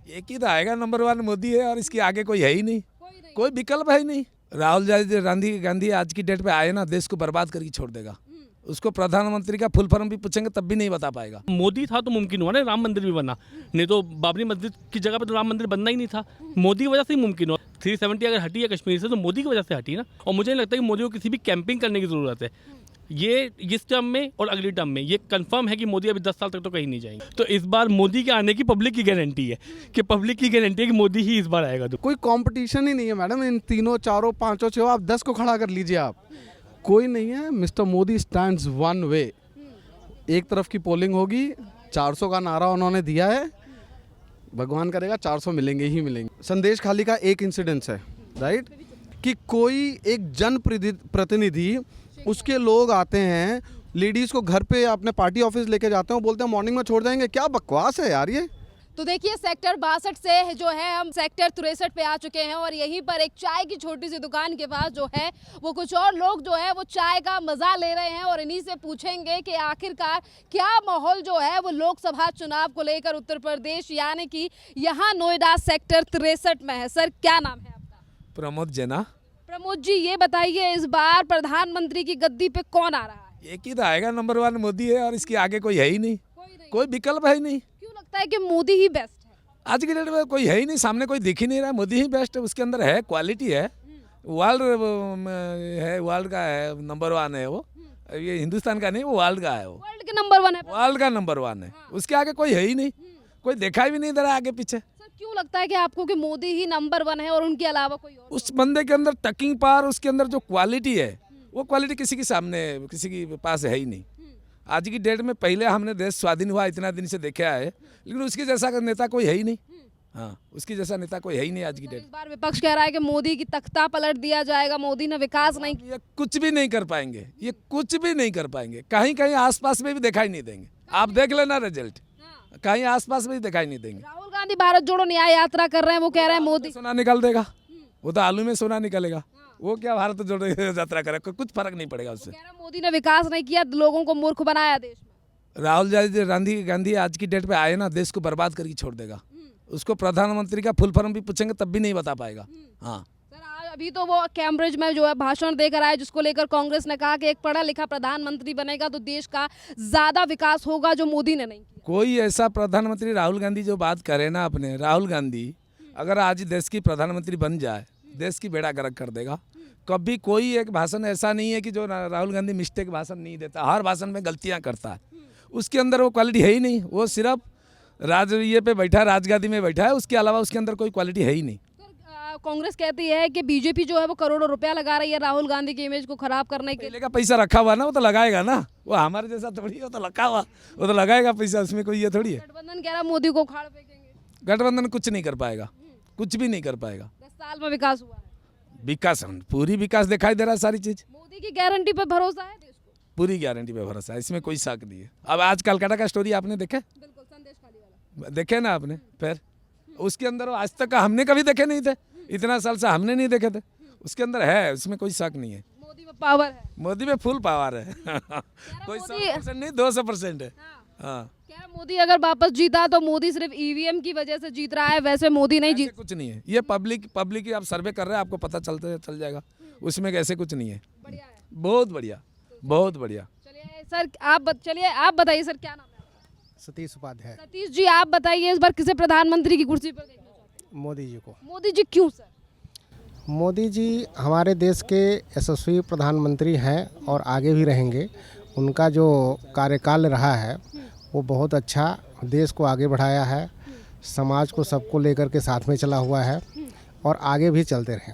एक ही तो आएगा, नंबर वन मोदी है और इसके आगे कोई है ही नहीं, कोई विकल्प है ही नहीं। राहुल गांधी आज की डेट पे आए ना, देश को बर्बाद करके छोड़ देगा। उसको प्रधानमंत्री का फुल फॉर्म भी पूछेंगे तब भी नहीं बता पाएगा। मोदी था तो मुमकिन हुआ ना राम मंदिर भी बना, नहीं तो बाबरी मस्जिद की जगह पे तो राम मंदिर बनना ही नहीं था। मोदी की वजह से ही मुमकिन हुआ। 370 अगर हटी है कश्मीर से तो मोदी की वजह से हटी ना। और मुझे नहीं लगता कि मोदी को किसी भी कैंपिंग करने की ज़रूरत है। ये इस टर्म में और अगली टर्म में ये कंफर्म है कि मोदी अभी 10 साल तक तो कहीं नहीं जाएंगे। तो इस बार मोदी के आने की पब्लिक की गारंटी है कि पब्लिक की गारंटी है कि मोदी ही इस बार आएगा। तो कोई कंपटीशन ही नहीं है मैडम, इन तीनों चारों पांचों छो आप 10 को खड़ा कर लीजिए, आप कोई नहीं है। Mister Modi stands one way. एक तरफ की पोलिंग होगी, 400 का नारा उन्होंने दिया है, भगवान करेगा 400 मिलेंगे ही मिलेंगे। संदेश खाली का एक इंसिडेंस है राइट, कि कोई एक जन प्रतिनिधि, उसके लोग आते हैं, लेडीज को घर पे अपने पार्टी ऑफिस लेके जाते हैं, बोलते हैं मॉर्निंग में छोड़ जाएंगे। क्या बकवास है यार ये। तो देखिए सेक्टर 62 से जो है हम सेक्टर 63 पे आ चुके हैं और यहीं पर एक चाय की छोटी सी दुकान के पास जो है वो कुछ और लोग जो है वो चाय का मजा ले रहे हैं और इन्हीं से पूछेंगे कि आखिरकार क्या माहौल जो है वो लोकसभा चुनाव को लेकर उत्तर प्रदेश यानी कि यहाँ नोएडा सेक्टर 63 में है। सर क्या नाम है आपका? प्रमोद जेना। प्रमोद जी ये बताइए इस बार प्रधानमंत्री की गद्दी पे कौन आ रहा है? एक ही तो आएगा, नंबर वन मोदी है और इसके आगे कोई है ही नहीं, कोई विकल्प है ही नहीं। क्यों लगता है कि मोदी ही बेस्ट है? आज की डेट में कोई है ही नहीं, सामने कोई दिख ही नहीं रहा। मोदी ही बेस्ट है, उसके अंदर है क्वालिटी है, वर्ल्ड है, वर्ल्ड का है, नंबर वन है वो। ये हिंदुस्तान का नहीं, वो वर्ल्ड का है, वो वर्ल्ड के नंबर वन है। वर्ल्ड का नंबर वन है, उसके आगे कोई है ही नहीं, कोई देखा भी नहीं दे रहा आगे पीछे। सर क्यों लगता है कि आपको कि मोदी ही नंबर वन है और उनके अलावा कोई और? उस बंदे के अंदर टकिंग पावर, उसके अंदर जो क्वालिटी है वो क्वालिटी किसी के सामने, किसी के पास है ही नहीं। आज की डेट में पहले हमने देश स्वाधीन हुआ इतना दिन से देखा है, लेकिन उसके जैसा नेता कोई है ही नहीं। हाँ, उसकी जैसा नेता कोई है ही नहीं आज की डेट। इस बार विपक्ष कह रहा है कि मोदी की तख्ता पलट दिया जाएगा, मोदी ने विकास नहीं किया। ये कुछ भी नहीं कर पाएंगे, ये कुछ भी नहीं कर पाएंगे। कहीं कहीं आसपास में भी दिखाई नहीं देंगे, आप देख लेना रिजल्ट, कहीं आसपास में भी दिखाई नहीं देंगे। राहुल गांधी भारत जोड़ो न्याय यात्रा कर रहे हैं, वो कह रहे हैं मोदी सोना निकाल देगा, वो तो आलू में सोना निकलेगा। वो क्या भारत जोड़ो यात्रा करे, कुछ फर्क नहीं पड़ेगा उससे। कह रहे हैं मोदी ने विकास नहीं किया, लोगों को मूर्ख बनाया देश में। राहुल गांधी आज की डेट पे आए ना, देश को बर्बाद करके छोड़ देगा। उसको प्रधानमंत्री का फुल फॉर्म भी पूछेंगे तब भी नहीं बता पाएगा। हाँ सर आज अभी तो वो कैम्ब्रिज में जो है भाषण देकर आए, जिसको लेकर कांग्रेस ने कहा कि एक पढ़ा लिखा प्रधानमंत्री बनेगा तो देश का ज्यादा विकास होगा, जो मोदी ने नहीं किया। कोई ऐसा प्रधानमंत्री, राहुल गांधी जो बात करे ना, अपने राहुल गांधी अगर आज देश की प्रधानमंत्री बन जाए, देश की बेड़ा गर्क कर देगा। कभी कोई एक भाषण ऐसा नहीं है कि जो राहुल गांधी मिस्टेक भाषण नहीं देता, हर भाषण में गलतियां करता है। उसके अंदर वो क्वालिटी है ही नहीं, वो सिर्फ ये पे बैठा है, राजगादी में बैठा है, उसके अलावा उसके अंदर कोई क्वालिटी है ही नहीं। कांग्रेस कहती है कि बीजेपी जो है वो करोड़ों रुपया लगा रही है राहुल गांधी की इमेज को खराब करने के लिए। पहले का पैसा रखा हुआ ना, वो तो लगाएगा ना, वो हमारे जैसा थोड़ी है, वो तो लगा हुआ, वो तो लगाएगा पैसा, उसमें कोई ये थोड़ी है। गठबंधन कह रहा है मोदी को उखाड़ फेंकेंगे। गठबंधन कुछ नहीं कर पाएगा, कुछ भी नहीं कर पाएगा। 10 साल में विकास हुआ है, विकास, पूरी विकास दिखाई दे रहा है, सारी चीज। मोदी की गारंटी पे भरोसा है देश को? पूरी गारंटी पे भरोसा है, इसमें कोई शक नहीं है। अब आज कलकत्ता का स्टोरी आपने देखा? बिल्कुल, संदेश खाली वाला देखे ना आपने? फिर उसके अंदर आज तक हमने कभी देखे नहीं थे, इतना साल से हमने नहीं देखे थे। उसके अंदर है, उसमें कोई शक नहीं है। मोदी में पावर है, मोदी में फुल पावर है। कोई 100% नहीं, 200% है। हाँ, क्या मोदी अगर वापस जीता तो मोदी सिर्फ ईवीएम की वजह से जीत रहा है, वैसे मोदी नहीं जीत। कुछ नहीं है, ये पब्लिक की आप सर्वे कर रहे हैं, आपको पता चल जाएगा। उसमें कैसे कुछ नहीं है। बढ़िया है, बहुत बढ़िया, बहुत बढ़िया। चलिए सर आप बताइए सर क्या नाम है आपका? सतीश उपाध्याय। सतीश जी आप बताइए इस बार किसे प्रधानमंत्री की कुर्सी पर देखना चाहते हैं? मोदी जी को। मोदी जी क्यों सर? मोदी जी हमारे देश के यशस्वी प्रधानमंत्री हैं और आगे भी रहेंगे। उनका जो कार्यकाल रहा है वो बहुत अच्छा, देश को आगे बढ़ाया है, समाज को सबको लेकर के साथ में चला हुआ है और आगे भी चलते रहें।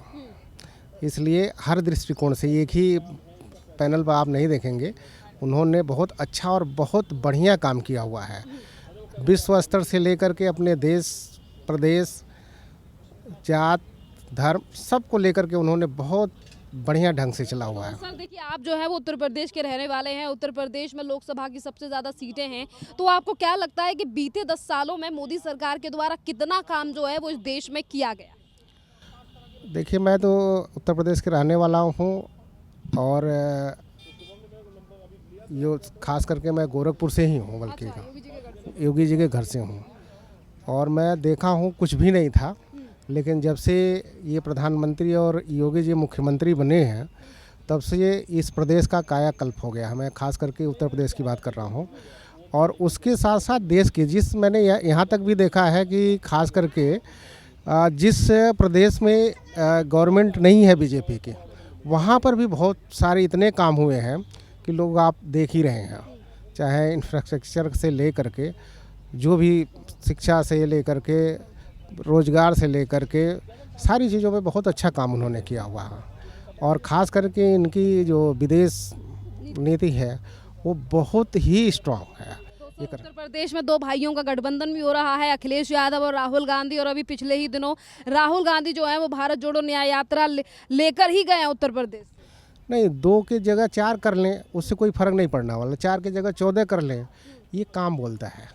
इसलिए हर दृष्टिकोण से, एक ही पैनल पर आप नहीं देखेंगे, उन्होंने बहुत अच्छा और बहुत बढ़िया काम किया हुआ है। विश्व स्तर से लेकर के अपने देश, प्रदेश, जात, धर्म सबको लेकर के उन्होंने बहुत बढ़िया ढंग से चला हुआ है। सर देखिए आप जो है वो उत्तर प्रदेश के रहने वाले हैं, उत्तर प्रदेश में लोकसभा की सबसे ज़्यादा सीटें हैं, तो आपको क्या लगता है कि बीते 10 सालों में मोदी सरकार के द्वारा कितना काम जो है वो इस देश में किया गया? देखिए मैं तो उत्तर प्रदेश के रहने वाला हूँ और यो खास करके मैं गोरखपुर से ही हूँ, बल्कि योगी जी के घर से हूँ। और मैं देखा हूँ कुछ भी नहीं था, लेकिन जब से ये प्रधानमंत्री और योगी जी मुख्यमंत्री बने हैं तब से ये इस प्रदेश का कायाकल्प हो गया है। मैं खास करके उत्तर प्रदेश की बात कर रहा हूँ। और उसके साथ साथ देश की मैंने यहाँ तक भी देखा है कि खास करके जिस प्रदेश में गवर्नमेंट नहीं है बीजेपी की, वहाँ पर भी बहुत सारे इतने काम हुए हैं कि लोग आप देख ही रहे हैं। चाहे इंफ्रास्ट्रक्चर से ले करके, जो भी शिक्षा से ले करके, रोजगार से ले करके, सारी चीज़ों पे बहुत अच्छा काम उन्होंने किया हुआ है। और ख़ास करके इनकी जो विदेश नीति है वो बहुत ही स्ट्रांग है। उत्तर प्रदेश में दो भाइयों का गठबंधन भी हो रहा है, अखिलेश यादव और राहुल गांधी। और अभी पिछले ही दिनों राहुल गांधी जो है वो भारत जोड़ो न्याय यात्रा लेकर ही गए हैं उत्तर प्रदेश। नहीं, 2 की जगह 4 कर लें, उससे कोई फर्क नहीं पड़ने वाला। 4 की जगह 14 कर लें, ये काम बोलता है।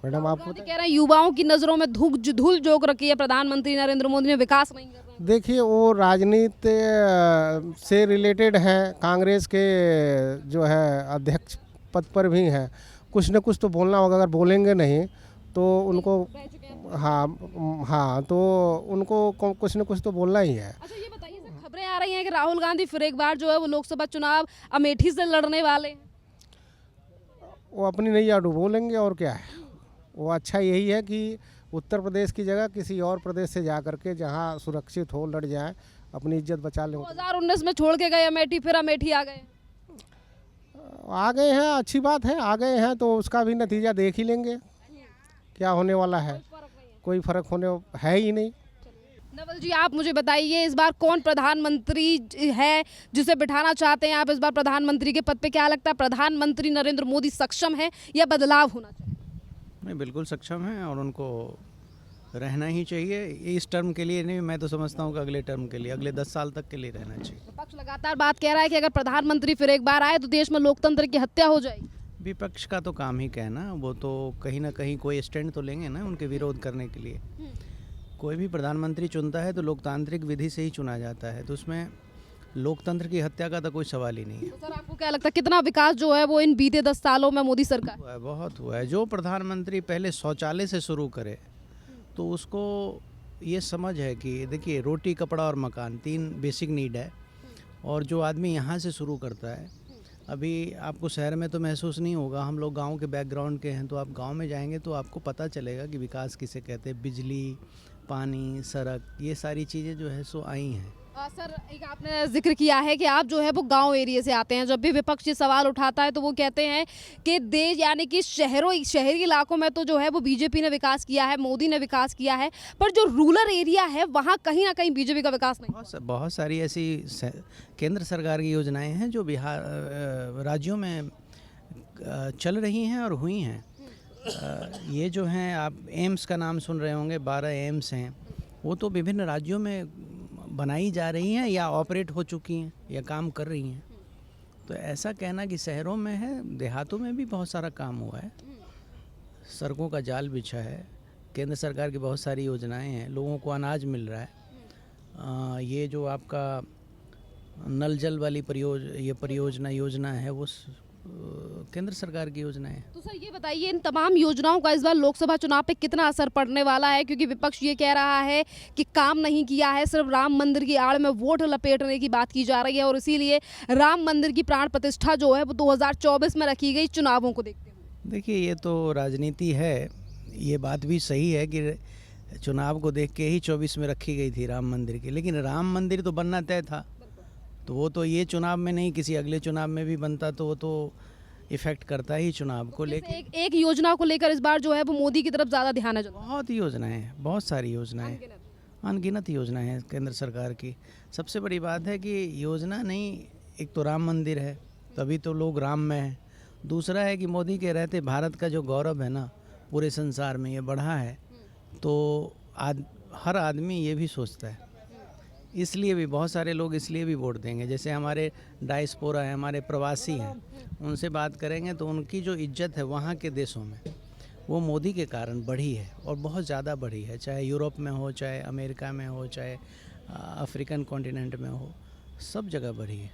मैडम आपको कह रहे हैं युवाओं की नजरों में धूल झोंक रखी है प्रधानमंत्री नरेंद्र मोदी ने, विकास नहीं कर रहे हैं। देखिए, वो राजनीति से रिलेटेड है, कांग्रेस के जो है अध्यक्ष पद पर भी हैं। कुछ न कुछ तो बोलना होगा, अगर बोलेंगे नहीं तो उनको हाँ तो उनको कुछ न कुछ तो बोलना ही है। अच्छा ये बताइए सर, खबरें आ रही हैं कि राहुल गांधी फिर एक बार जो है वो लोकसभा चुनाव अमेठी से लड़ने वाले हैं। वो अपनी नैया डुबोलेंगे और क्या है। वो अच्छा यही है कि उत्तर प्रदेश की जगह किसी और प्रदेश से जा करके जहाँ सुरक्षित हो लड़ जाए, अपनी इज्जत बचा लें। 2019 में छोड़ के गए अमेठी, फिर अमेठी आ गए हैं, अच्छी बात है। आ गए हैं तो उसका भी नतीजा देख ही लेंगे क्या होने वाला है। कोई फर्क होने है ही नहीं। नवल जी, आप मुझे बताइए, इस बार कौन प्रधानमंत्री है जिसे बिठाना चाहते हैं आप इस बार प्रधानमंत्री के पद पे? क्या लगता है, प्रधानमंत्री नरेंद्र मोदी सक्षम है या बदलाव होना चाहिए? नहीं, बिल्कुल सक्षम है और उनको रहना ही चाहिए। इस टर्म के लिए नहीं, मैं तो समझता हूँ कि अगले टर्म के लिए, अगले 10 साल तक के लिए रहना चाहिए। विपक्ष लगातार बात कह रहा है कि अगर प्रधानमंत्री फिर एक बार आए तो देश में लोकतंत्र की हत्या हो जाएगी। विपक्ष का तो काम ही कहना, वो तो कहीं ना कहीं कोई स्टैंड तो लेंगे ना उनके विरोध करने के लिए। कोई भी प्रधानमंत्री चुनता है तो लोकतांत्रिक विधि से ही चुना जाता है, तो उसमें लोकतंत्र की हत्या का तो कोई सवाल ही नहीं है। तो सर आपको क्या लगता है कितना विकास जो है वो इन बीते 10 सालों में मोदी सरकार? हुआ है, बहुत हुआ है। जो प्रधानमंत्री पहले शौचालय से शुरू करे तो उसको ये समझ है कि देखिए, रोटी कपड़ा और मकान 3 बेसिक नीड है, और जो आदमी यहाँ से शुरू करता है, अभी आपको शहर में तो महसूस नहीं होगा, हम लोग गांव के बैकग्राउंड के हैं, तो आप गांव में जाएंगे तो आपको पता चलेगा कि विकास किसे कहते हैं। बिजली, पानी, सड़क, ये सारी चीज़ें जो है सो आई हैं। सर, एक आपने जिक्र किया है कि आप जो है वो गांव एरिया से आते हैं। जब भी विपक्ष ये सवाल उठाता है तो वो कहते हैं कि देश यानी कि शहरी इलाकों में तो जो है वो बीजेपी ने विकास किया है, मोदी ने विकास किया है, पर जो रूरल एरिया है वहाँ कहीं ना कहीं बीजेपी का विकास नहीं। बहुत सारी ऐसी केंद्र सरकार की योजनाएं हैं जो बिहार राज्यों में चल रही हैं और हुई हैं। ये जो हैं, आप एम्स का नाम सुन रहे होंगे, 12 एम्स हैं, वो तो विभिन्न राज्यों में बनाई जा रही हैं या ऑपरेट हो चुकी हैं या काम कर रही हैं। तो ऐसा कहना कि शहरों में है, देहातों में भी बहुत सारा काम हुआ है। सड़कों का जाल बिछा है, केंद्र सरकार की बहुत सारी योजनाएं हैं, लोगों को अनाज मिल रहा है। ये जो आपका नल जल वाली योजना है वो केंद्र सरकार की योजना है। तो सर ये बताइए, इन तमाम योजनाओं का इस बार लोकसभा चुनाव पे कितना असर पड़ने वाला है? क्योंकि विपक्ष ये कह रहा है कि काम नहीं किया है, सिर्फ राम मंदिर की आड़ में वोट लपेटने की बात की जा रही है, और इसीलिए राम मंदिर की प्राण प्रतिष्ठा जो है वो 2024 में रखी गई चुनावों को देखते हुए। देखिए, ये तो राजनीति है, ये बात भी सही है कि चुनाव को देख के ही 24 में रखी गई थी राम मंदिर की, लेकिन राम मंदिर तो बनना तय था, तो वो तो ये चुनाव में नहीं, किसी अगले चुनाव में भी बनता तो वो तो इफेक्ट करता ही चुनाव को लेकर। एक योजना को लेकर इस बार जो है वो मोदी की तरफ ज़्यादा ध्यान है। बहुत योजनाएं हैं, बहुत सारी योजनाएं, अनगिनत योजनाएं हैं केंद्र सरकार की। सबसे बड़ी बात है कि योजना नहीं, एक तो राम मंदिर है, तभी तो लोग राम में हैं। दूसरा है कि मोदी के रहते भारत का जो गौरव है ना पूरे संसार में, ये बढ़ा है, तो हर आदमी ये भी सोचता है, इसलिए भी बहुत सारे लोग इसलिए भी वोट देंगे। जैसे हमारे डायस्पोरा है, हमारे प्रवासी हैं, उनसे बात करेंगे तो उनकी जो इज्जत है वहाँ के देशों में वो मोदी के कारण बढ़ी है, और बहुत ज़्यादा बढ़ी है, चाहे यूरोप में हो, चाहे अमेरिका में हो, चाहे अफ्रीकन कॉन्टिनेंट में हो, सब जगह बढ़ी है।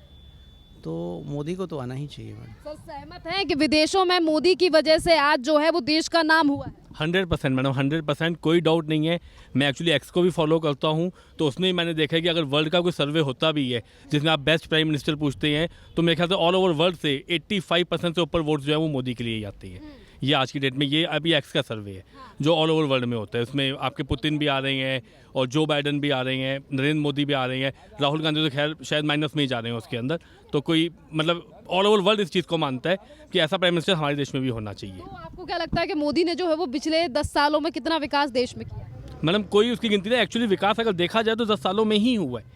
तो मोदी को तो आना ही चाहिए मैडम। सर सहमत हैं कि विदेशों में मोदी की वजह से आज जो है वो देश का नाम हुआ है? 100% मैडम, 100% कोई डाउट नहीं है। मैं एक्चुअली एक्स को भी फॉलो करता हूँ, तो उसमें मैंने देखा है कि अगर वर्ल्ड का कोई सर्वे होता भी है जिसमें आप बेस्ट प्राइम मिनिस्टर पूछते हैं, तो मेरे ख्याल से ऑल ओवर वर्ल्ड से 85% से ऊपर वोट जो है वो मोदी के लिए ही आते हैं। ये आज की डेट में, ये अभी एक्स का सर्वे है जो ऑल ओवर वर्ल्ड में होता है। उसमें आपके पुतिन भी आ रहे हैं और जो बाइडन भी आ रहे हैं, नरेंद्र मोदी भी आ रहे हैं, राहुल गांधी तो खैर शायद माइनस में ही जा रहे हैं उसके अंदर। तो कोई मतलब ऑल ओवर वर्ल्ड इस चीज़ को मानता है कि ऐसा प्राइम मिनिस्टर हमारे देश में भी होना चाहिए। तो आपको क्या लगता है कि मोदी ने जो है वो पिछले 10 सालों में कितना विकास देश में किया? मैडम कोई उसकी गिनती नहीं, एक्चुअली विकास अगर देखा जाए तो 10 सालों में ही हुआ है।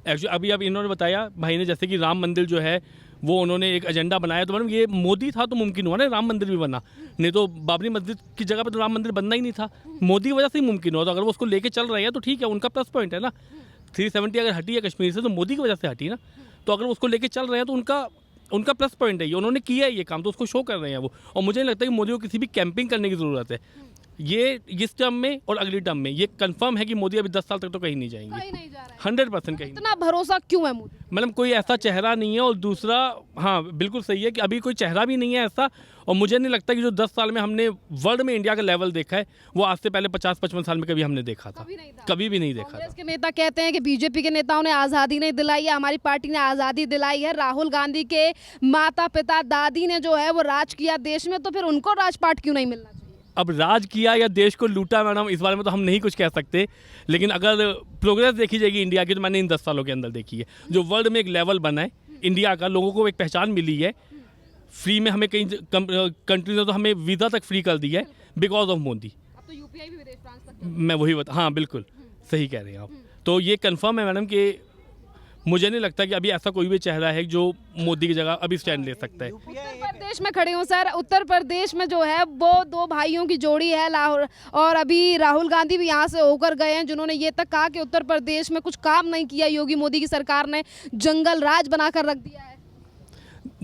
एक्चुअली अभी अब इन्होंने बताया भाई ने, जैसे कि राम मंदिर जो है वो उन्होंने एक एजेंडा बनाया, तो मैडम ये मोदी था तो मुमकिन हुआ ना राम मंदिर भी बना, नहीं तो बाबरी मस्जिद की जगह पे तो राम मंदिर बनना ही नहीं था। मोदी की वजह से ही मुमकिन हुआ। तो अगर वो उसको लेके चल रहे हैं तो ठीक है, उनका प्लस पॉइंट है ना। 370 अगर हटी है कश्मीर से तो मोदी की वजह से हटी ना। तो अगर उसको लेके चल रहे हैं तो उनका प्लस पॉइंट है, ये उन्होंने किया है ये काम, तो उसको शो कर रहे हैं वो। और मुझे नहीं लगता कि मोदी को किसी भी कैंपिंग करने की ज़रूरत है। ये इस टर्म में और अगली टर्म में ये कंफर्म है कि मोदी अभी 10 साल तक तो कहीं नहीं जाएंगे। कहीं नहीं जा रहा है। 100% कहीं नहीं। इतना भरोसा क्यों है मोदी? मैडम कोई ऐसा चेहरा नहीं है, और दूसरा हाँ बिल्कुल सही है कि अभी कोई चेहरा भी नहीं है ऐसा। और मुझे नहीं लगता कि जो 10 साल में हमने वर्ल्ड में इंडिया का लेवल देखा है वो आज से पहले 50-55 साल में कभी हमने देखा था, कभी नहीं था। कभी भी नहीं देखा था। कांग्रेस के नेता कहते हैं कि बीजेपी के नेताओं ने आज़ादी नहीं दिलाई है, हमारी पार्टी ने आज़ादी दिलाई है। राहुल गांधी के माता पिता दादी ने जो है वो राज किया देश में, तो फिर उनको राजपाट क्यों नहीं मिलना चाहिए? अब राज किया या देश को लूटा मैडम, इस बारे में तो हम नहीं कुछ कह सकते। लेकिन अगर प्रोग्रेस देखी जाएगी इंडिया की, तो मैंने इन 10 सालों के अंदर देखी है। जो वर्ल्ड में एक लेवल बना है इंडिया का, लोगों को एक पहचान मिली है। फ्री में हमें कई कंट्रीज ने तो हमें वीज़ा तक फ्री कर दिया है बिकॉज ऑफ मोदी। अब तो यूपीआई भी विदेश ट्रांसफर। मैं वही बता, हाँ बिल्कुल सही कह रहे हैं आप। तो ये कंफर्म है मैडम कि मुझे नहीं लगता कि अभी ऐसा कोई भी चेहरा है जो मोदी की जगह अभी स्टैंड ले सकता है। उत्तर प्रदेश में खड़े हूँ सर। उत्तर प्रदेश में जो है वो 2 भाइयों की जोड़ी है लाहौर, और अभी राहुल गांधी भी यहाँ से होकर गए हैं, जिन्होंने ये तक कहा कि उत्तर प्रदेश में कुछ काम नहीं किया योगी मोदी की सरकार ने, जंगल राज बनाकर रख दिया है।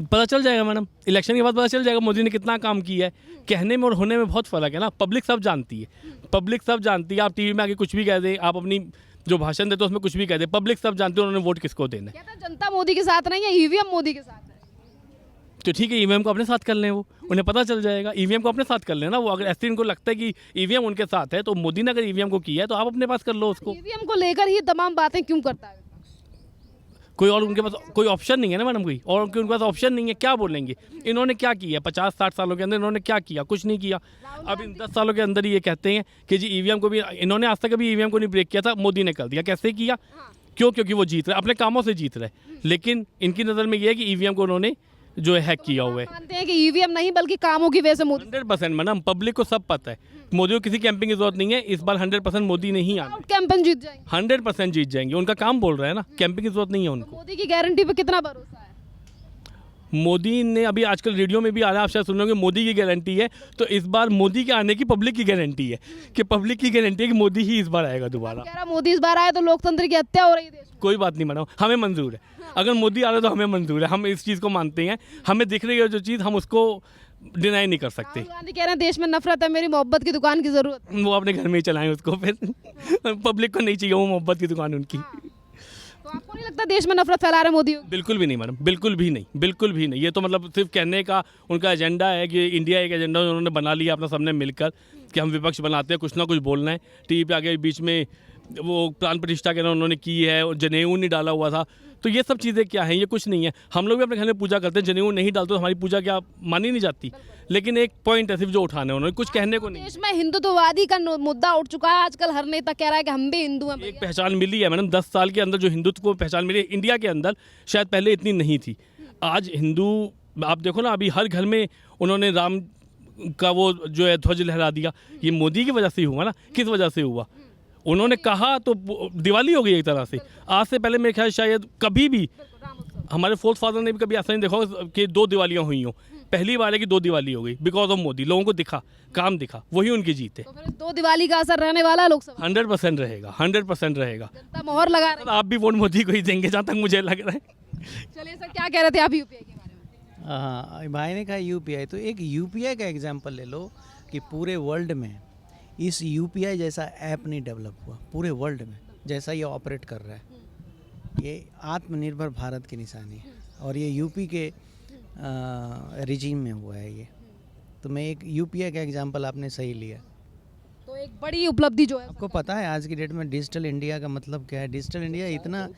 पता चल जाएगा मैडम, इलेक्शन के बाद पता चल जाएगा मोदी ने कितना काम किया है। कहने में और होने में बहुत फ़र्क है ना। पब्लिक सब जानती है, पब्लिक सब जानती है। आप टीवी में आके कुछ भी कह दें, आप अपनी जो भाषण देते हो उसमें कुछ भी कह दें, पब्लिक सब जानती है उन्होंने वोट किसको देना है। कहता जनता मोदी के साथ नहीं है, ईवीएम मोदी के साथ है। तो ठीक है, ईवीएम को अपने साथ कर लें, वो उन्हें पता चल जाएगा। ईवीएम को अपने साथ कर लेना। वो अगर ऐसे इनको लगता है कि ईवीएम उनके साथ है, तो मोदी ने अगर ईवीएम को किया है तो आप अपने पास कर लो उसको। ईवीएम को लेकर ही तमाम बातें क्यों करता है? कोई और उनके पास कोई ऑप्शन नहीं है ना मैडम, कोई और उनके पास ऑप्शन नहीं है। क्या बोलेंगे? इन्होंने क्या किया 50-60 सालों के अंदर? इन्होंने क्या किया? कुछ नहीं किया। अब इन 10 सालों के अंदर ही ये कहते हैं कि जी ईवीएम को भी इन्होंने आज तक कभी ईवीएम को नहीं ब्रेक किया था, मोदी ने कर दिया। कैसे किया? क्यों? क्योंकि वो जीत रहे, अपने कामों से जीत रहे। लेकिन इनकी नज़र में ये है कि ईवीएम को उन्होंने जो है हैक किया हुआ है। मानते हैं कि ईवीएम नहीं बल्कि कामों की वजह से मोदी 100% मैडम, पब्लिक को सब पता है मोदी को किसी कैंपिंग की जरूरत नहीं है। इस बार 100% मोदी ने ही आना, कैंपेन जीत जाएंगे। 100% जीत जाएंगे। उनका काम बोल रहा है ना, कैंपिंग की जरूरत नहीं है उनको। मोदी की गारंटी पे कितना भरोसा है? मोदी ने अभी आजकल रेडियो में भी आ रहा है, आप शायद सुन रहे होंगे, मोदी की गारंटी है। तो इस बार मोदी के आने की पब्लिक की गारंटी है, कि पब्लिक की गारंटी है कि मोदी ही इस बार आएगा दोबारा। कह रहा मोदी इस बार आए तो लोकतंत्र की हत्या हो रही है देश में। कोई बात नहीं मैडम, हमें मंजूर है। अगर मोदी आ रहा है तो हमें मंजूर है, हम इस चीज़ को मानते हैं। हमें दिख रही है जो चीज़, हम उसको डिनाई नहीं कर सकते। राहुल गांधी कह रहे हैं देश में नफरत है, मेरी मोहब्बत की दुकान की जरूरत है। वो अपने घर में ही चलाएं उसको, फिर पब्लिक को नहीं चाहिए वो मोहब्बत की दुकान उनकी। तो आपको नहीं लगता देश में नफरत फैला रहे मोदी? बिल्कुल भी नहीं मैडम, बिल्कुल भी नहीं, बिल्कुल भी नहीं। ये तो मतलब सिर्फ कहने का उनका एजेंडा है कि इंडिया एक एजेंडा उन्होंने बना लिया अपना सबने मिलकर कि हम विपक्ष बनाते हैं, कुछ ना कुछ बोलना है। टीवी पे आगे बीच में वो प्राण प्रतिष्ठा कहना उन्होंने की है, और जनेऊ नहीं डाला हुआ था। तो ये सब चीज़ें क्या हैं? ये कुछ नहीं है। हम लोग भी अपने घर में पूजा करते हैं, जनेऊ नहीं डालते तो हमारी पूजा क्या मानी नहीं जाती? लेकिन एक पॉइंट है सिर्फ जो उठाना है उन्होंने, कुछ कहने को नहीं। देश में हिंदुत्ववादी का मुद्दा उठ चुका है आजकल। हर नेता कह रहा है कि हम भी हिंदू हैं। एक पहचान मिली है मैडम 10 साल के अंदर, जो हिंदुत्व को पहचान मिली है इंडिया के अंदर, शायद पहले इतनी नहीं थी। आज हिंदू आप देखो ना, अभी हर घर में उन्होंने राम का वो जो है ध्वज लहरा दिया। ये मोदी की वजह से ही हुआ ना। किस वजह से हुआ? उन्होंने कहा तो दिवाली हो गई एक तरह से। आज से पहले मेरे ख्याल शायद कभी भी हमारे फोर्थ फादर ने भी कभी ऐसा नहीं देखा कि 2 दिवालियाँ हुई हों। पहली बार है कि 2 दिवाली हो गई बिकॉज ऑफ मोदी। लोगों को दिखा, काम दिखा, वही उनकी जीत है। तो फिर 2 दिवाली का असर रहने वाला है लोकसभा? 100% रहेगा, 100% रहेगा। जनता मोहर लगा रही है। आप भी वोट मोदी को ही देंगे जहाँ तक मुझे लग रहा है। चलिए सर, क्या कह रहे थे आप यूपीआई के बारे में? हाँ, भाई ने कहा यूपीआई, तो एक यूपीआई का एग्जांपल ले लो कि पूरे वर्ल्ड में इस यूपीआई जैसा ऐप नहीं डेवलप हुआ पूरे वर्ल्ड में, जैसा ये ऑपरेट कर रहा है। ये आत्मनिर्भर भारत की निशानी है। और ये यूपी के रिजीम में हुआ है ये। तो मैं एक यूपीए का एग्जांपल आपने सही लिया। तो एक बड़ी उपलब्धि जो है आपको पता है आज की डेट में डिजिटल इंडिया का मतलब क्या है? डिजिटल इंडिया इतना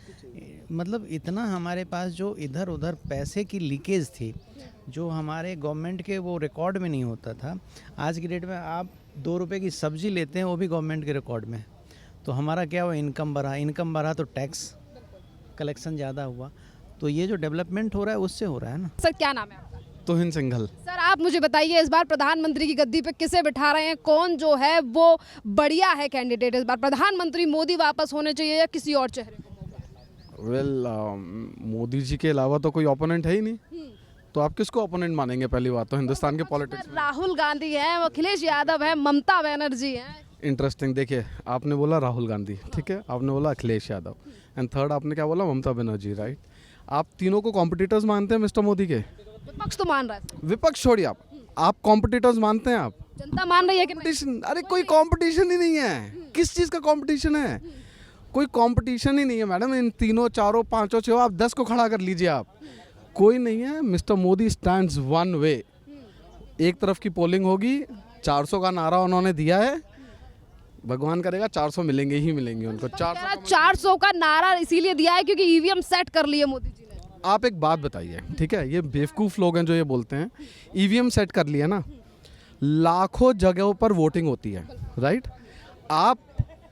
इतना हमारे पास जो इधर उधर पैसे की लीकेज थी, जो हमारे गवर्नमेंट के वो रिकॉर्ड में नहीं होता था, आज की डेट में आप 2 रुपए की सब्जी लेते हैं वो भी गवर्नमेंट के रिकॉर्ड में है। तो हमारा क्या हुआ? इनकम बढ़ा तो टैक्स कलेक्शन ज़्यादा हुआ। तो ये जो डेवलपमेंट हो रहा है उससे हो रहा है ना। सर क्या नाम है आपका? तुहिन सिंघल। सर आप मुझे बताइए, इस बार प्रधानमंत्री की गद्दी पे किसे बिठा रहे हैं? कौन जो है वो बढ़िया है कैंडिडेट इस बार? प्रधानमंत्री मोदी वापस होने चाहिए या किसी और चेहरे को? वेल मोदी जी के अलावा तो कोई ओपोनेंट है ही नहीं, तो आप किसको ओपोनेंट मानेंगे? पहली बात तो हिंदुस्तान के पॉलिटिक्स में राहुल गांधी है, अखिलेश यादव है, ममता बनर्जी है। इंटरेस्टिंग। देखिए, आपने बोला राहुल गांधी, ठीक है, आपने बोला अखिलेश यादव, एंड थर्ड आपने क्या बोला? ममता बनर्जी, राइट। आप तीनों को कॉम्पिटिटर्स मानते हैं मिस्टर मोदी के? विपक्ष तो मान रहा है, विपक्ष छोड़िए, आप कॉम्पिटिटर्स मानते हैं? आप जनता मान रही है कि नहीं? कंपटीशन? अरे कोई कंपटीशन ही नहीं है। किस चीज़ का कंपटीशन है? कोई कंपटीशन ही नहीं है मैडम। इन तीनों, चारों, पांचों, छह, आप 10 को खड़ा कर लीजिए, आप कोई नहीं है। Mister Modi stands one way. एक तरफ की पोलिंग होगी, 400 का नारा उन्होंने दिया है, भगवान करेगा 400 मिलेंगे ही मिलेंगे उनको। 400 का नारा इसीलिए दिया है क्योंकि ईवीएम सेट कर लिए मोदी जी ने। आप एक बात बताइए, ठीक है, ये बेवकूफ़ लोग हैं जो ये बोलते हैं ईवीएम सेट कर लिया ना। लाखों जगहों पर वोटिंग होती है, राइट।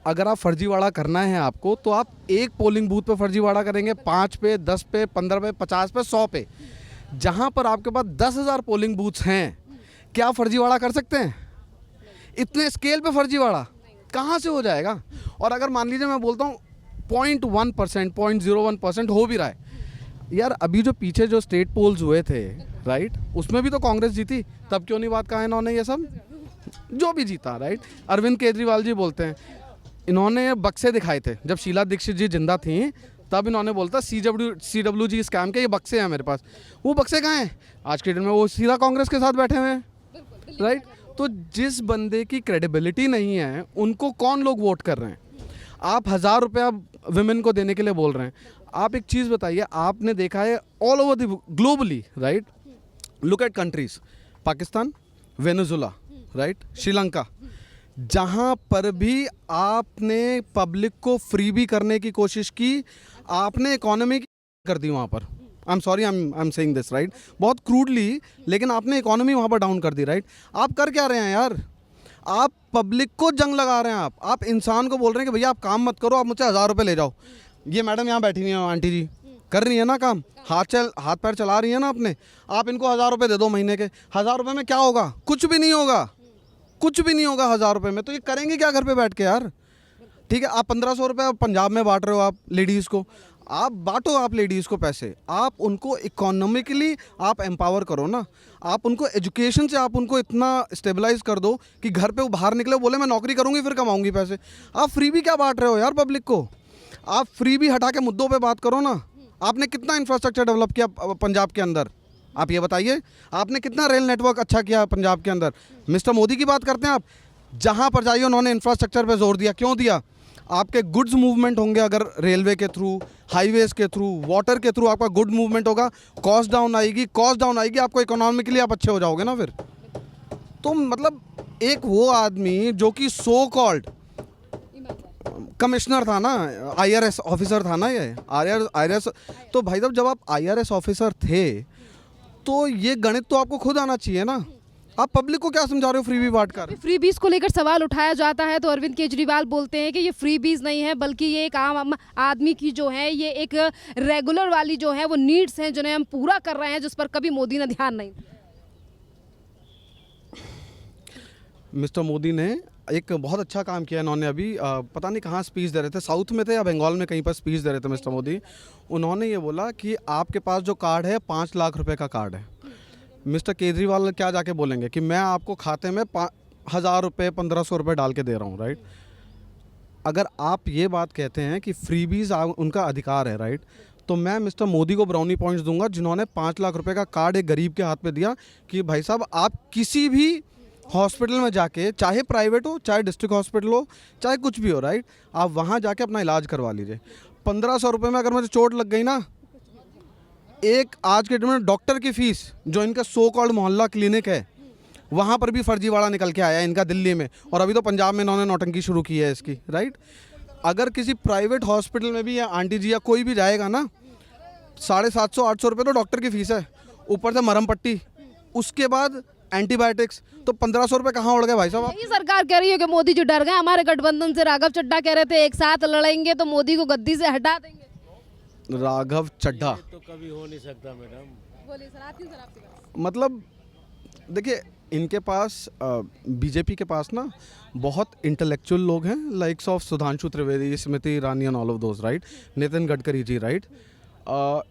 अगर आप फर्जीवाड़ा करना है आपको, तो आप एक पोलिंग बूथ पे फर्जीवाड़ा करेंगे, 5 पे, 10 पे, 15 पे, 50 पे, 100 पे। जहाँ पर आपके पास 10,000 पोलिंग बूथ्स हैं, क्या फर्जीवाड़ा कर सकते हैं? इतने स्केल पे फर्जीवाड़ा कहाँ से हो जाएगा? और अगर मान लीजिए मैं बोलता हूँ 0.1%, 0.01% हो भी रहा है यार, अभी जो पीछे जो स्टेट पोल्स हुए थे, राइट, उसमें भी तो कांग्रेस जीती, तब क्यों नहीं बात कहा इन्होंने? ये सब जो भी जीता, राइट। अरविंद केजरीवाल जी बोलते हैं, इन्होंने बक्से दिखाए थे जब शीला दीक्षित जी जिंदा थी, तब इन्होंने बोलता CWG स्कैम के ये बक्से हैं मेरे पास। वो बक्से कहाँ हैं? आज के दिन में वो सीधा कांग्रेस के साथ बैठे हुए हैं, राइट। तो जिस बंदे की क्रेडिबिलिटी नहीं है, उनको कौन लोग वोट कर रहे हैं? आप 1000 रुपया विमेन को देने के लिए बोल रहे हैं। आप एक चीज़ बताइए, आपने देखा है all over the globally, right, look at countries, Pakistan, Venezuela, right, Sri Lanka, जहाँ पर भी आपने पब्लिक को फ्री भी करने की कोशिश की, आपने इकोनॉमी कर दी वहाँ पर। I am sorry, I am saying this, right, बहुत क्रूडली, लेकिन आपने इकोनॉमी वहाँ पर डाउन कर दी, राइट। आप कर क्या रहे हैं यार? आप पब्लिक को जंग लगा रहे हैं। आप इंसान को बोल रहे हैं कि भैया आप काम मत करो, आप मुझसे 1000 रुपये ले जाओ। ये मैडम यहाँ बैठी हुई है, आंटी जी कर रही है ना काम, हाथ पैर चला रही है ना अपने। आप इनको 1000 रुपये दे दो महीने के। 1000 रुपये में क्या होगा? कुछ भी नहीं होगा, कुछ भी नहीं होगा 1000 रुपये में। तो ये करेंगे क्या घर पे बैठ के यार? ठीक है, आप 1500 रुपये पंजाब में बांट रहे हो, आप लेडीज़ को, आप बांटो, आप लेडीज़ को पैसे, आप उनको इकोनॉमिकली आप एम्पावर करो ना। आप उनको एजुकेशन से आप उनको इतना स्टेबलाइज कर दो कि घर पे वो बाहर निकले, बोले मैं नौकरी करूँगी फिर कमाऊँगी पैसे। आप फ्री भी क्या बांट रहे हो यार पब्लिक को? आप फ्री भी हटा के मुद्दों पे बात करो ना। आपने कितना इंफ्रास्ट्रक्चर डेवलप किया पंजाब के अंदर? आप ये बताइए, आपने कितना रेल नेटवर्क अच्छा किया पंजाब के अंदर? मिस्टर मोदी की बात करते हैं आप, जहाँ पर जाइए उन्होंने इंफ्रास्ट्रक्चर पे जोर दिया। क्यों दिया? आपके गुड्स मूवमेंट होंगे अगर रेलवे के थ्रू, हाईवेज के थ्रू, वाटर के थ्रू आपका गुड मूवमेंट होगा, कॉस्ट डाउन आएगी, आपको इकोनॉमिकली आप अच्छे हो जाओगे ना फिर। तो मतलब एक वो आदमी जो कि सो कॉल्ड कमिश्नर था ना, IRS ऑफिसर था ना, ये IRS, तो भाई साहब जब आप IRS ऑफिसर थे तो ये गणित तो आपको खुद आना चाहिए ना। आप पब्लिक को क्या समझा रहे हो फ्री बी बांट कर? फ्री बीज को लेकर सवाल उठाया जाता है तो अरविंद केजरीवाल बोलते हैं कि ये फ्री बीज नहीं है, बल्कि ये एक आम आदमी की जो है, ये एक रेगुलर वाली जो है वो नीड्स हैं जिन्हें हम पूरा कर रहे हैं, जिस पर कभी मोदी ने ध्यान नहीं दिया। मिस्टर मोदी ने एक बहुत अच्छा काम किया। इन्होंने अभी पता नहीं कहाँ स्पीच दे रहे थे, साउथ में थे या बंगाल में, कहीं पर स्पीच दे रहे थे मिस्टर मोदी। उन्होंने ये बोला कि आपके पास जो कार्ड है 5 लाख रुपए का कार्ड है। मिस्टर केजरीवाल क्या जाके बोलेंगे कि मैं आपको खाते में 1000 रुपये, 1500 रुपये डाल के दे रहा हूँ, राइट। अगर आप ये बात कहते हैं कि फ्रीबीज उनका अधिकार है, राइट, तो मैं मिस्टर मोदी को ब्राउनी पॉइंट्स दूंगा जिन्होंने 5 लाख रुपए का कार्ड एक गरीब के हाथ पे दिया कि भाई साहब आप किसी भी हॉस्पिटल में जाके, चाहे प्राइवेट हो, चाहे डिस्ट्रिक्ट हॉस्पिटल हो, चाहे कुछ भी हो, राइट, आप वहाँ जाके अपना इलाज करवा लीजिए। 1500 रुपये में अगर मुझे चोट लग गई ना, एक आज के डेट में डॉक्टर की फीस जो इनका सो कॉल्ड मोहल्ला क्लिनिक है वहाँ पर भी फर्जीवाड़ा निकल के आया है इनका दिल्ली में, और अभी तो पंजाब में इन्होंने नौटंकी शुरू की है इसकी, राइट। अगर किसी प्राइवेट हॉस्पिटल में भी या आंटी जी या कोई भी जाएगा ना, 750-800 रुपये तो डॉक्टर की फीस है, ऊपर से मरहम पट्टी, उसके बाद एंटीबायोटिक्स, तो 1500 रुपये कहाँ उड़ गए भाई साहब आप? यही सरकार कह रही है कि मोदी जी डर गए हमारे गठबंधन से। राघव चड्ढा कह रहे थे एक साथ लड़ेंगे तो मोदी को गद्दी से हटा देंगे। राघव चड्ढा तो कभी हो नहीं सकता मैडम। बोलिए सर, आती हूँ सर आपके पास। मतलब देखिए, इनके पास बीजेपी के पास ना बहुत इंटेलेक्चुअल लोग हैं, likes of Sudhanshu Trivedi, Smriti Irani and all of those, right, Nitin Gadkari ji, right.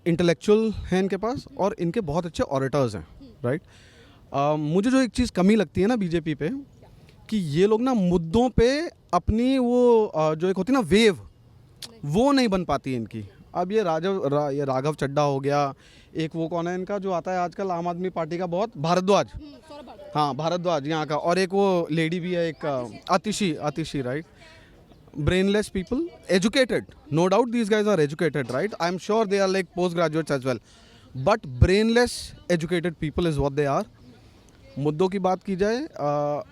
Intellectual हैं इनके पास और इनके बहुत अच्छे ऑरेटर्स हैं, राइट। मुझे जो एक चीज़ कमी लगती है ना बीजेपी पे, कि ये लोग ना मुद्दों पे अपनी वो जो एक होती है ना वेव, वो नहीं बन पाती इनकी। अब ये ये राघव चड्ढा हो गया, एक वो कौन है इनका जो आता है आजकल आम आदमी पार्टी का बहुत, भारद्वाज, हाँ भारद्वाज यहाँ का, और एक वो लेडी भी है एक Atishi, right. Brainless people, educated, no doubt these guys are educated, right, I am sure they are like post graduates as well, but brainless educated people is what they are. मुद्दों की बात की जाए,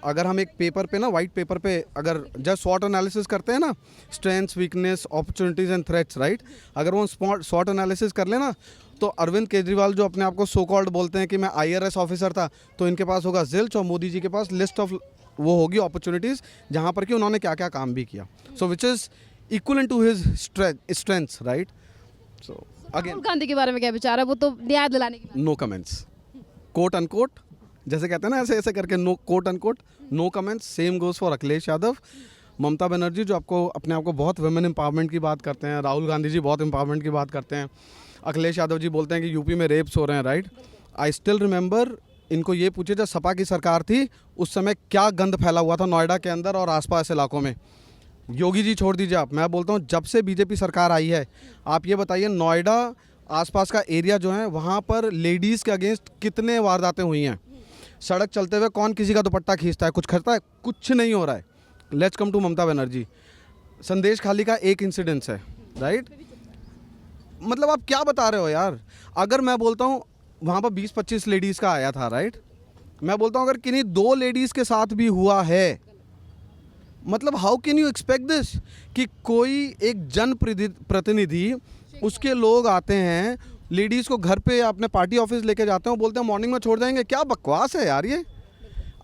अगर हम एक पेपर पे ना, वाइट पेपर पे अगर जब स्वॉट एनालिसिस करते हैं ना, strengths, weakness, opportunities and threats, right, अगर वो स्वॉट एनालिसिस कर लेना तो अरविंद केजरीवाल जो अपने आप को सो कॉल्ड बोलते हैं कि मैं IRS ऑफिसर था, तो इनके पास होगा जिल्च, और मोदी जी के पास लिस्ट ऑफ वो होगी अपॉर्चुनिटीज़ जहाँ पर कि उन्होंने क्या क्या काम भी किया, so which is equal to his strengths, right. So again Rahul Gandhi के बारे में क्या विचार है? वो तो न्याय दिलाने की बात। नो कमेंट्स, कोट अनकोट, जैसे कहते हैं ना ऐसे ऐसे करके, no quote unquote, no comments. Same goes for Akhilesh Yadav, Mamata Banerjee जो आपको अपने आप को बहुत वुमेन एम्पावरमेंट की बात करते हैं, राहुल गांधी जी बहुत एम्पावरमेंट की बात करते हैं, अखिलेश यादव जी बोलते हैं कि यूपी में रेप्स हो रहे हैं, राइट। आई स्टिल रिमेंबर, इनको ये पूछे जब सपा की सरकार थी उस समय क्या गंद फैला हुआ था नोएडा के अंदर और आसपास इलाकों में। योगी जी छोड़ दीजिए आप, मैं बोलता हूँ जब से बीजेपी सरकार आई है, आप ये बताइए नोएडा आसपास का एरिया जो है वहाँ पर लेडीज़ के अगेंस्ट कितने वारदातें हुई हैं। सड़क चलते हुए कौन किसी का दुपट्टा खींचता है, कुछ करता है? कुछ नहीं हो रहा है। Let's come to Mamata Banerjee, संदेश खाली का एक इंसिडेंस है, राइट। मतलब आप क्या बता रहे हो यार? अगर मैं बोलता हूँ वहाँ पर 20-25 लेडीज़ का आया था, राइट, मैं बोलता हूँ अगर किन्हीं 2 लेडीज़ के साथ भी हुआ है, मतलब how can you expect this कि कोई एक जन प्रतिनिधि, उसके लोग आते हैं, लेडीज़ को घर पे अपने पार्टी ऑफिस लेके जाते हैं, वो बोलते हैं मॉर्निंग में छोड़ जाएंगे। क्या बकवास है यार ये?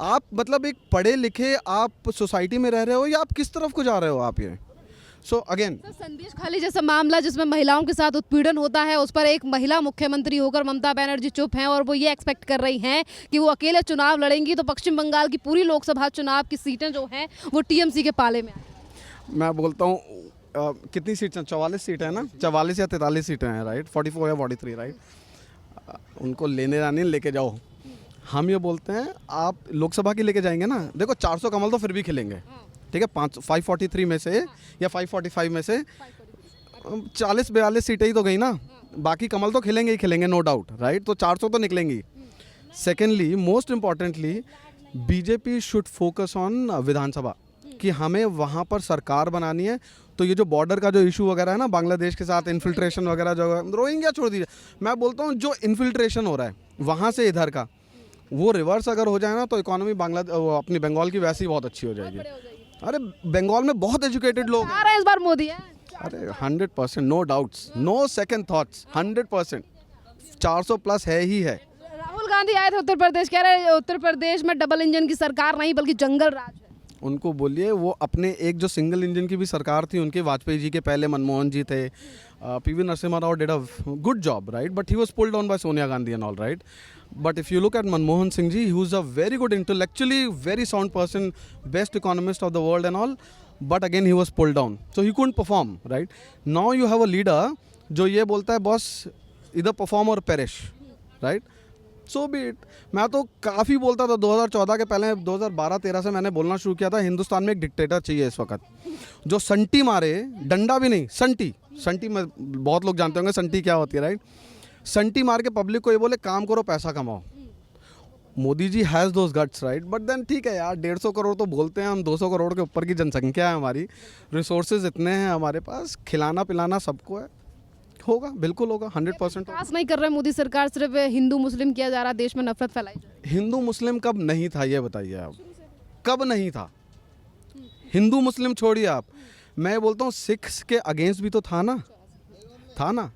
आप मतलब एक पढ़े लिखे आप सोसाइटी में रह रहे हो या आप किस तरफ को जा रहे हो आप ये? सो अगेन संदेश खाली जैसा मामला जिसमें महिलाओं के साथ उत्पीड़न होता है, उस पर एक महिला मुख्यमंत्री होकर ममता बनर्जी चुप हैं और वो ये एक्सपेक्ट कर रही हैं कि वो अकेले चुनाव लड़ेंगी तो पश्चिम बंगाल की पूरी लोकसभा चुनाव की सीटें जो हैं वो TMC के पाले में आएंगी। मैं बोलता हूँ कितनी सीटें, 44 सीटें हैं ना, 44 या 43 सीटें हैं, राइट, 44 या 43, राइट। उनको लेने जाने लेके जाओ। हम ये बोलते हैं आप लोकसभा की लेके जाएंगे ना, देखो 400 कमल तो फिर भी खिलेंगे, ठीक है, 543 में से या 545 में से 40-42 सीटें ही तो गई ना, बाकी कमल तो खिलेंगे ही खिलेंगे, नो डाउट, राइट। तो 400 तो निकलेंगी। Secondly, most importantly, BJP should focus on Vidhan Sabha, कि हमें वहाँ पर सरकार बनानी है। तो ये जो बॉर्डर का जो इशू वगैरह है ना बांग्लादेश के साथ, इन्फिल्ट्रेशन वगैरह जो रोहिंग्या छोड़ दीजिए, मैं बोलता हूँ जो इन्फिल्ट्रेशन हो रहा है वहाँ से इधर का, वो रिवर्स अगर हो जाए ना तो इकोनॉमी अपनी बंगाल की वैसे ही बहुत अच्छी हो जाएगी। अरे बंगाल में बहुत एजुकेटेड लोग आ रहे हैं इस बार मोदी है। अरे 100%, no doubts, no second thoughts, 100%, 400 plus है ही है। राहुल गांधी आए थे उत्तर प्रदेश, कह रहे उत्तर प्रदेश में डबल इंजन की सरकार नहीं बल्कि जंगल राज है। उनको बोलिए वो अपने एक जो सिंगल इंजन की भी सरकार थी उनके, वाजपेयी जी के पहले मनमोहन जी थे, PV Narasimha Rao did a good job, right, but he was pulled down by Sonia Gandhi and all, right. But if you look at Manmohan Singh ji, he was a very good intellectually, very sound person, best economist of the world and all. But again, he was pulled down, so he couldn't perform. Right now, you have a leader जो ये बोलता है boss इधर perform और perish, right, so be it. मैं तो काफ़ी बोलता था 2014 के पहले, 2012-13 से मैंने बोलना शुरू किया था हिंदुस्तान में एक डिक्टेटर चाहिए इस वक्त, जो संटी मारे, डंडा भी नहीं, संटी में बहुत लोग जानते होंगे संटी क्या होती है, राइट। संटी मार के पब्लिक को ये बोले काम करो पैसा कमाओ। Modi ji has those guts, right, but then ठीक है यार, 150 करोड़ तो बोलते हैं हम, 200 करोड़ के ऊपर की जनसंख्या है हमारी, रिसोर्सेज इतने हैं हमारे पास, खिलाना पिलाना सबको है, होगा, बिल्कुल होगा, 100% विकास नहीं कर रहे मोदी सरकार, सिर्फ हिंदू मुस्लिम किया जा रहा है, देश में नफरत फैलाई जा रही हिंदू मुस्लिम कब नहीं था ये बताइए आप, कब नहीं था? हिंदू मुस्लिम छोड़िए आप, मैं बोलता हूँ सिख्स के अगेंस्ट भी तो था ना, था ना।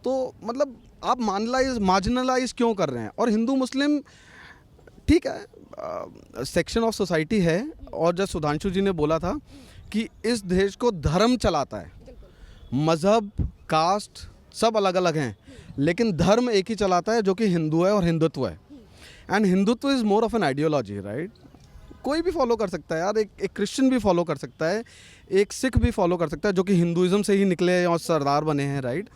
तो मतलब आप मार्जिनलाइज क्यों कर रहे हैं? और हिंदू मुस्लिम ठीक है, सेक्शन ऑफ सोसाइटी है, और जब सुधांशु जी ने बोला था कि इस देश को धर्म चलाता है, मज़हब कास्ट सब अलग अलग हैं, लेकिन धर्म एक ही चलाता है जो कि हिंदू है और हिंदुत्व है। And Hindutva is more of an ideology, right? कोई भी फॉलो कर सकता है यार, एक क्रिश्चियन भी फॉलो कर सकता है, एक सिख भी फॉलो कर सकता है, जो कि हिंदुइज्म से ही निकले और सरदार बने हैं, राइट?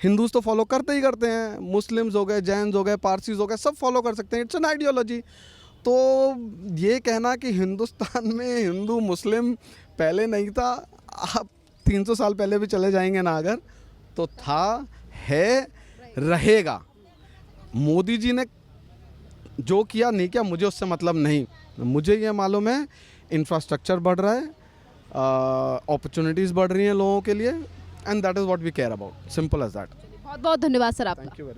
हिंदूज तो फॉलो करते ही करते हैं, मुस्लिम्स हो गए, जैन्स हो गए, पारसीज हो गए, सब फॉलो कर सकते हैं, इट्स एन आइडियोलॉजी। तो ये कहना कि हिंदुस्तान में हिंदू मुस्लिम पहले नहीं था, आप 300 साल पहले भी चले जाएंगे ना अगर, तो था, है, रहेगा। मोदी जी ने जो किया नहीं किया मुझे उससे मतलब नहीं, मुझे ये मालूम है इंफ्रास्ट्रक्चर बढ़ रहा है, अपॉर्चुनिटीज़ बढ़ रही हैं लोगों के लिए, and that is what we care about, simple as that. बहुत बहुत धन्यवाद सर आपका। Thank you.